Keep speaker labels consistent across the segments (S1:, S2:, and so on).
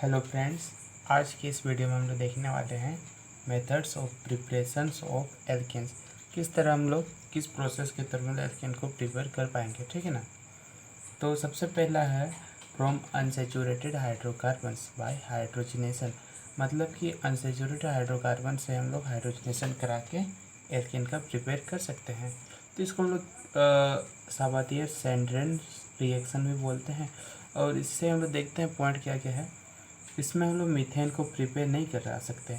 S1: Hello friends, आज की इस वीडियो में हम लोग देखने वाले हैं methods of preparations of alkenes. किस तरह हम लोग किस प्रोसेस के थ्रू एल्केन को प्रिपेयर कर पाएंगे, ठीक है ना। तो सबसे पहला है from unsaturated hydrocarbons by hydrogenation. मतलब कि अनसेचुरेटेड हाइड्रोकार्बन से हम लोग हाइड्रोजनेशन करा के एल्केन का प्रिपेयर कर सकते हैं। तो इसको हम लोग साबातियर सैंड्रेन रिएक्शन भी बोलते हैं। और इससे हम लोग देखते हैं पॉइंट क्या क्या है। इसमें हम लोग मीथेन को प्रिपेयर नहीं करा सकते।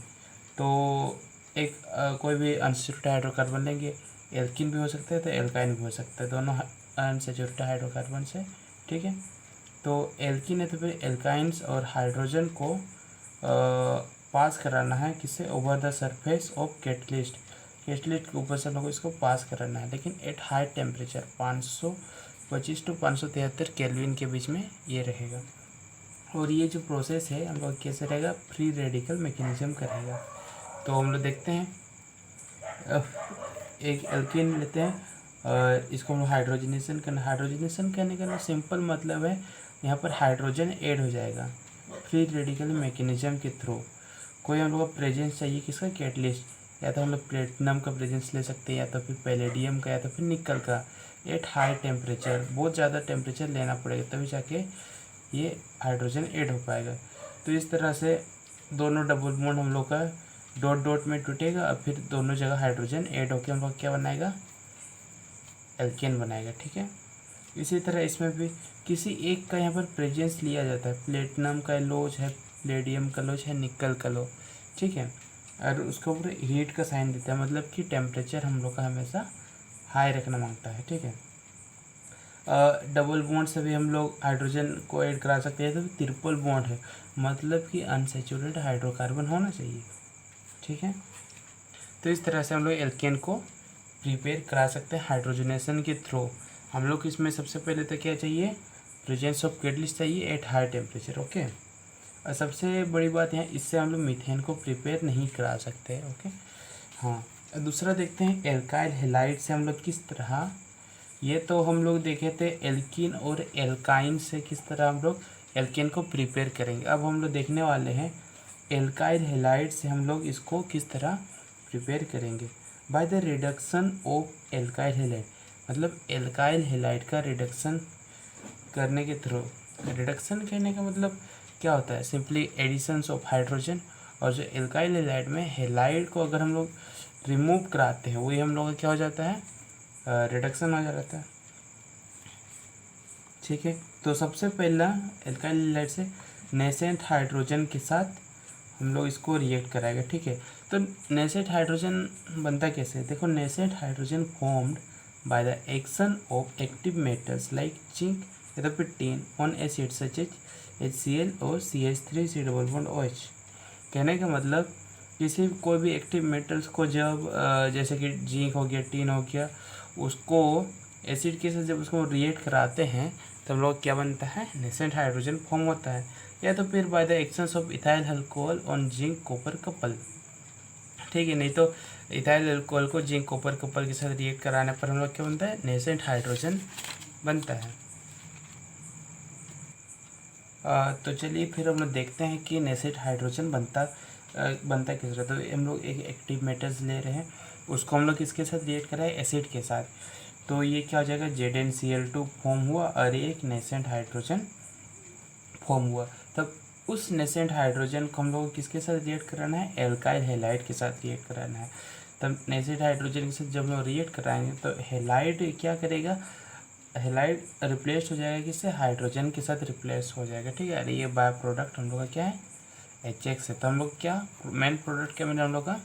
S1: तो एक कोई भी अनसेचुरेटेड हाइड्रोकार्बन लेंगे, एल्किन भी हो सकता है तो एल्काइन भी हो सकता है, दोनों अनसेचुरेटेड हाइड्रोकार्बन से, ठीक है। तो एल्किन है तो फिर एल्काइंस और हाइड्रोजन को पास कराना है किससे, over the surface of catalyst. Catalyst के ऊपर से हम लोग इसको पास कराना है, लेकिन at high temperature 525 to 573 kelvin के बीच में ये रहेगा। और ये जो प्रोसेस है हम लोग कैसे रहेगा, फ्री रेडिकल मैकेनिज्म का रहेगा। तो हम लोग देखते हैं, एक एल्कीन लेते हैं, इसको हम लोग हाइड्रोजनेशन करना। हाइड्रोजनेशन करने का सिंपल मतलब है यहाँ पर हाइड्रोजन ऐड हो जाएगा फ्री रेडिकल मैकेनिज्म के थ्रू। कोई हम लोग का प्रेजेंस चाहिए किसका, कैटलिस्ट, या तो हम लोग प्लेटिनम का प्रेजेंस ले सकते हैं, या तो फिर पैलेडियम का, या तो फिर निकल का। एट हाई टेम्परेचर, बहुत ज़्यादा टेम्परेचर लेना पड़ेगा तभी जाके ये हाइड्रोजन ऐड हो पाएगा। तो इस तरह से दोनों डबल बॉन्ड हम लोग का डॉट डॉट में टूटेगा और फिर दोनों जगह हाइड्रोजन ऐड होकर हम लोग क्या बनाएगा, एल्केन बनाएगा, ठीक है। इसी तरह इसमें भी किसी एक का यहाँ पर प्रेजेंस लिया जाता है। प्लेटिनम का लोच है, प्लेडियम का लोच है, निकल का लो, ठीक है। और उसके ऊपर हीट का साइन देता है, मतलब कि टेम्परेचर हम लोग का हमेशा हाई रखना मांगता है, ठीक है। डबल बॉन्ड से भी हम लोग हाइड्रोजन को ऐड करा सकते हैं। तो ट्रिपल बॉन्ड है, मतलब कि अनसेचुरेटेड हाइड्रोकार्बन होना चाहिए, ठीक है। तो इस तरह से हम लोग एल्केन को प्रिपेयर करा सकते हैं हाइड्रोजनेशन के थ्रू। हम लोग इसमें सबसे पहले तो क्या चाहिए, प्रेजेंस ऑफ कैटलिस्ट चाहिए एट हाई टेम्परेचर, ओके। और सबसे बड़ी बात यहाँ, इससे हम लोग मीथेन को प्रिपेयर नहीं करा सकते, ओके। हाँ, दूसरा देखते हैं एल्काइल हेलाइड से हम लोग किस तरह, ये तो हम लोग देखे थे एल्किन और एल्काइन से किस तरह हम लोग एल्केन को प्रिपेयर करेंगे। अब हम लोग देखने वाले हैं एल्काइल हेलाइड से हम लोग इसको किस तरह प्रिपेयर करेंगे, by the reduction of alkyl halide. मतलब एल्काइल हेलाइड का रिडक्शन करने के थ्रू, रिडक्शन करने का मतलब क्या होता है, सिंपली एडिशंस ऑफ हाइड्रोजन। और जो एल्काइल हेलाइड में हेलाइड को अगर हम लोग रिमूव कराते हैं, वही हम लोग का क्या हो जाता है, रिडक्शन हो जाता है, ठीक है। तो सबसे पहला एल्काइल हेलाइड से नेसेंट हाइड्रोजन के साथ हम लोग इसको रिएक्ट कराएगा, ठीक है। तो नेसेंट हाइड्रोजन बनता कैसे है, देखो, nascent hydrogen formed by the action of active metals like zinc या तो फिर tin on acid such as HCl और CH3 डबल बॉन्ड OH। कहने का मतलब किसी कोई भी एक्टिव मेटल्स को जब जैसे कि जिंक हो गया, टिन हो गया, उसको एसिड के साथ जब उसको रिएक्ट कराते हैं तब तो लोग क्या बनता है, नेसेंट हाइड्रोजन फॉर्म होता है। या तो फिर by the actions of ethyl alcohol on zinc copper couple, ठीक है। नहीं तो इथाइल अल्कोहल को जिंक कॉपर कपल के साथ रिएक्ट कराने पर हम लोग क्या बनता है, नेसेंट हाइड्रोजन बनता है। तो चलिए फिर हम लोग देखते हैं कि नेसेंट हाइड्रोजन बनता किस तरह। तो हम लोग एक एक्टिव मेटल्स ले रहे हैं, उसको हम लोग किसके साथ रिएक्ट कराए, एसिड के साथ। तो ये क्या हो जाएगा, ZnCl2 फॉर्म हुआ और एक नेसेंट हाइड्रोजन फॉर्म हुआ। तब उस नेसेंट हाइड्रोजन को हम लोग किसके साथ रिएक्ट कराना है, एल्काइल हेलाइड के साथ रिएक्ट कराना है। तब नेसेंट हाइड्रोजन के साथ जब हम रिएक्ट कराएंगे तो हेलाइड क्या करेगा, हेलाइड रिप्लेस हो जाएगा किससे, हाइड्रोजन के साथ रिप्लेस हो जाएगा, ठीक है। अरे ये बाय प्रोडक्ट हम लोग का क्या है, HX है। तो हम लोग क्या मेन प्रोडक्ट क्या मिला हम लोग का,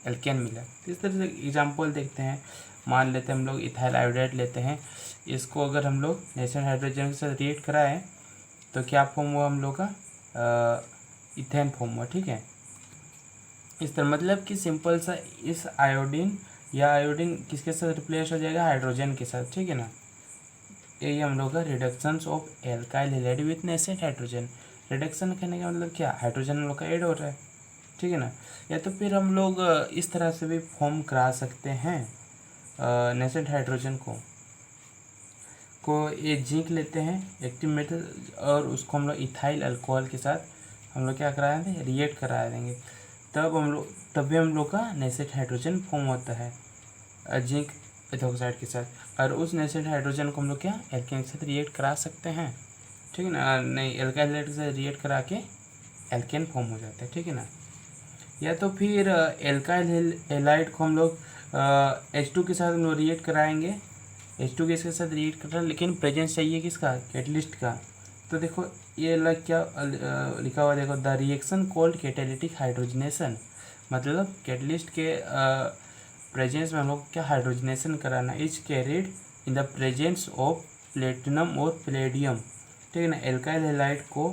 S1: एल्केन मिला। तो इस तरह से एग्जाम्पल देखते हैं, मान लेते हैं हम लोग इथाइल आयोडाइड लेते हैं, इसको अगर हम लोग नेसेंट हाइड्रोजन के साथ रिएक्ट कराएं तो क्या फॉर्म हुआ हम लोग का, इथेन फॉर्म हुआ, ठीक है। इस तरह मतलब कि सिंपल सा, इस आयोडीन या आयोडीन किसके साथ रिप्लेस हो जाएगा, हाइड्रोजन के साथ, ठीक है ना। यही हम लोग का reduction of alkyl halide with nascent hydrogen. Reduction करने का मतलब क्या, हाइड्रोजन हम लोग का ऐड हो रहा है, ठीक है ना। या तो फिर हम लोग इस तरह से भी फॉर्म करा सकते हैं नेसेंट हाइड्रोजन को ये जिंक लेते हैं एक्टिव मेटल, और उसको हम लोग इथाइल अल्कोहल के साथ हम लोग क्या करा देंगे, रिएक्ट करा देंगे, तभी हम लोग का नेसेट हाइड्रोजन फॉर्म होता है जिंक एथोक्साइड के साथ। और उस नेसेट हाइड्रोजन को हम लोग क्या एल्केन के साथ रिएक्ट करा सकते हैं, ठीक है ना, नहीं एल्काइल हैलाइड के साथ रिएक्ट करा के एल्केन फॉर्म हो जाता है, ठीक है ना। या तो फिर एल्काइल हैलाइड को हम लोग H2 के साथ हम लोग रिएक्ट कराएंगे, H2 के इसके साथ रिएक्ट कर रहा है, लेकिन प्रेजेंस चाहिए किसका, कैटलिस्ट का। तो देखो ये अलग क्या लिखा हुआ, देखो the reaction called catalytic hydrogenation, मतलब कैटलिस्ट के प्रेजेंस में हम लोग क्या हाइड्रोजनेशन कराना, is carried in the presence of platinum और प्लेडियम, ठीक है ना। एल्काइल हैलाइड को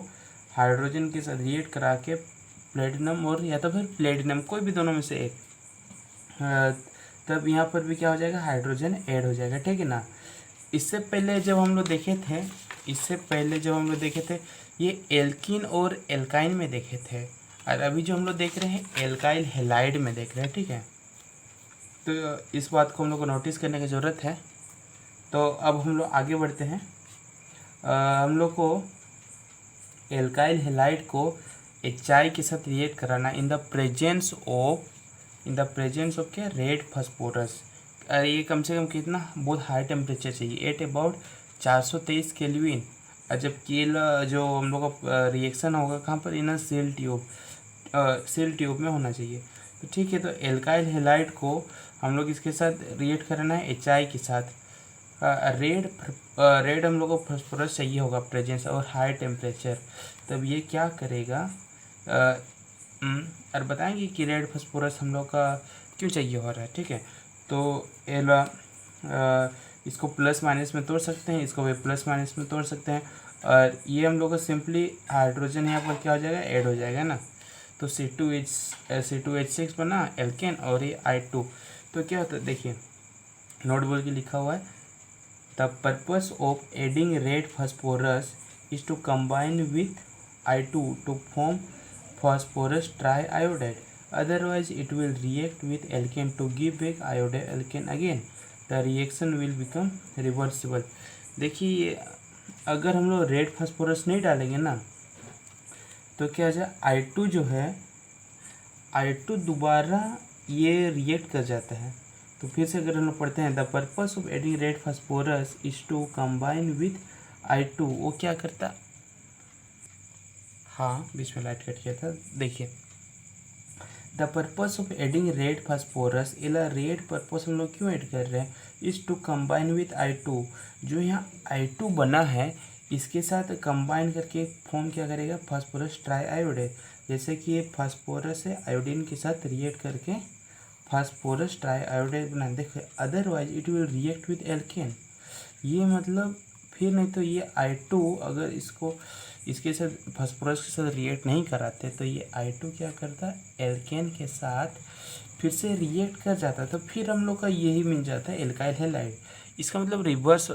S1: हाइड्रोजन के साथ रिएक्ट करा के प्लेटिनम और या तो फिर प्लेटिनम, कोई भी दोनों में से एक, तब यहाँ पर भी क्या हो जाएगा, हाइड्रोजन ऐड हो जाएगा, ठीक है ना। इससे पहले जब हम लोग देखे थे ये एल्कीन और एल्काइन में देखे थे, और अभी जो हम लोग देख रहे हैं एल्काइल हैलाइड में देख रहे हैं, ठीक है। तो इस बात को हम लोग को नोटिस करने की ज़रूरत है। तो अब हम लोग आगे बढ़ते हैं। हम लोग को एल्काइल हैलाइड को HI के साथ रिएक्ट कराना इन द प्रेजेंस ऑफ क्या, रेड फास्फोरस। ये कम से कम कितना, बहुत हाई टेम्परेचर चाहिए, एट अबाउट 423 केल्विन। और जबकि जो हम लोग का रिएक्शन होगा कहाँ पर, इन सेल ट्यूब में होना चाहिए। तो ठीक है, तो एल्काइल हैलाइड को हम लोग इसके साथ रिएक्ट करना है HI के साथ। रेड हम लोग को फास्फोरस चाहिए होगा प्रेजेंस और हाई टेम्परेचर, तब ये क्या करेगा, और बताएंगे कि रेड फास्फोरस हम लोग का क्यों चाहिए हो रहा है, ठीक है। तो इसको प्लस माइनस में तोड़ सकते हैं, इसको भी प्लस माइनस में तोड़ सकते हैं, और ये हम लोग का सिंपली हाइड्रोजन यहाँ पर क्या हो जाएगा, ऐड हो जाएगा ना। तो C2H6 बना एल्केन, और ये I2। तो क्या होता है, देखिए नोटबुक की लिखा हुआ है, the purpose of adding red phosphorus is to combine with I2 to form phosphorus triiodide, otherwise it will react with alkane to give back iodide alkane again, the reaction will become reversible। देखिए अगर हम लोग red phosphorus नहीं डालेंगे ना, तो क्या हो जाए, I2 जो है, I2 दोबारा ये रिएक्ट कर जाता है। तो फिर से अगर हम लोग पढ़ते हैं, the purpose of adding red phosphorus is to combine with I2, वो क्या करता, हाँ बीच में लाइट कट किया था, देखिए the purpose of adding red phosphorus, इला रेड पर्पस हम लोग क्यों ऐड कर रहे हैं, is to combine with I2, जो यहाँ I2 बना है इसके साथ कंबाइन करके फॉर्म क्या करेगा, फास्फोरस ट्राईआयोडाइड। जैसे कि ये फास्फोरस है, आयोडीन के साथ रिएक्ट करके फास्फोरस ट्राईआयोडाइड बना, देखो otherwise it will react with alkane. ये मतलब फिर नहीं तो ये I2 अगर इसके साथ फास्फोरस के साथ रिएक्ट नहीं कराते, तो ये I2 क्या करता, एल्केन के साथ फिर से रिएक्ट कर जाता, तो फिर हम लोग का यही मिल जाता है एल्काइल हैलाइड। इसका मतलब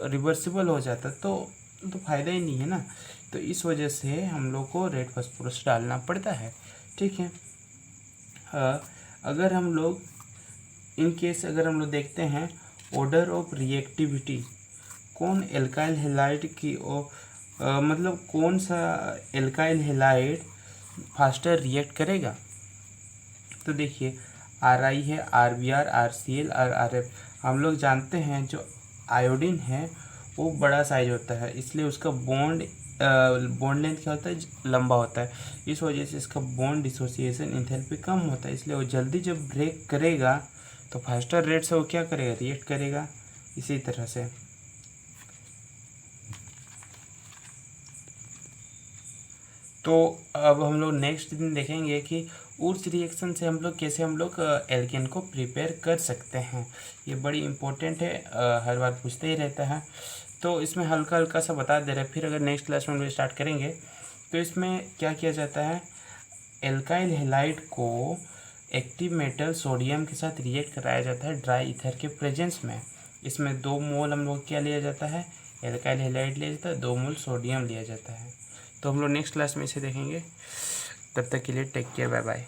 S1: रिवर्सिबल हो जाता, तो फ़ायदा ही नहीं है ना। तो इस वजह से हम लोग को रेड फास्फोरस डालना पड़ता है, ठीक है। अगर हम लोग इन केस अगर हम लोग देखते हैं ऑर्डर ऑफ रिएक्टिविटी, कौन एल्काइल हैलाइड की मतलब कौन सा एल्काइल हैलाइड फास्टर रिएक्ट करेगा। तो देखिए RI है, RBr, RCl और RF। हम लोग जानते हैं जो आयोडीन है वो बड़ा साइज होता है, इसलिए उसका बॉन्ड लेंथ क्या होता है, लंबा होता है। इस वजह से इसका बॉन्ड डिसोसिएशन एंथैल्पी कम होता है, इसलिए वो जल्दी जब ब्रेक करेगा तो फास्टर रेट से वो क्या करेगा, रिएक्ट करेगा। इसी तरह से तो अब हम लोग नेक्स्ट दिन देखेंगे कि उस रिएक्शन से हम लोग कैसे एल्केन को प्रिपेयर कर सकते हैं। ये बड़ी इम्पोर्टेंट है, हर बार पूछते ही रहता है, तो इसमें हल्का हल्का सा बता दे रहे हैं। फिर अगर नेक्स्ट क्लास में हम लोग स्टार्ट करेंगे तो इसमें क्या किया जाता है, एल्काइल हैलाइड को एक्टिव मेटल सोडियम के साथ रिएक्ट कराया जाता है ड्राई ईथर के प्रेजेंस में। इसमें 2 मोल हम लोग क्या लिया जाता है, एल्काइल हैलाइड लिया जाता है, 2 मोल सोडियम लिया जाता है। तो हम लोग नेक्स्ट क्लास में इसे देखेंगे। तब तक के लिए टेक केयर, बाय बाय।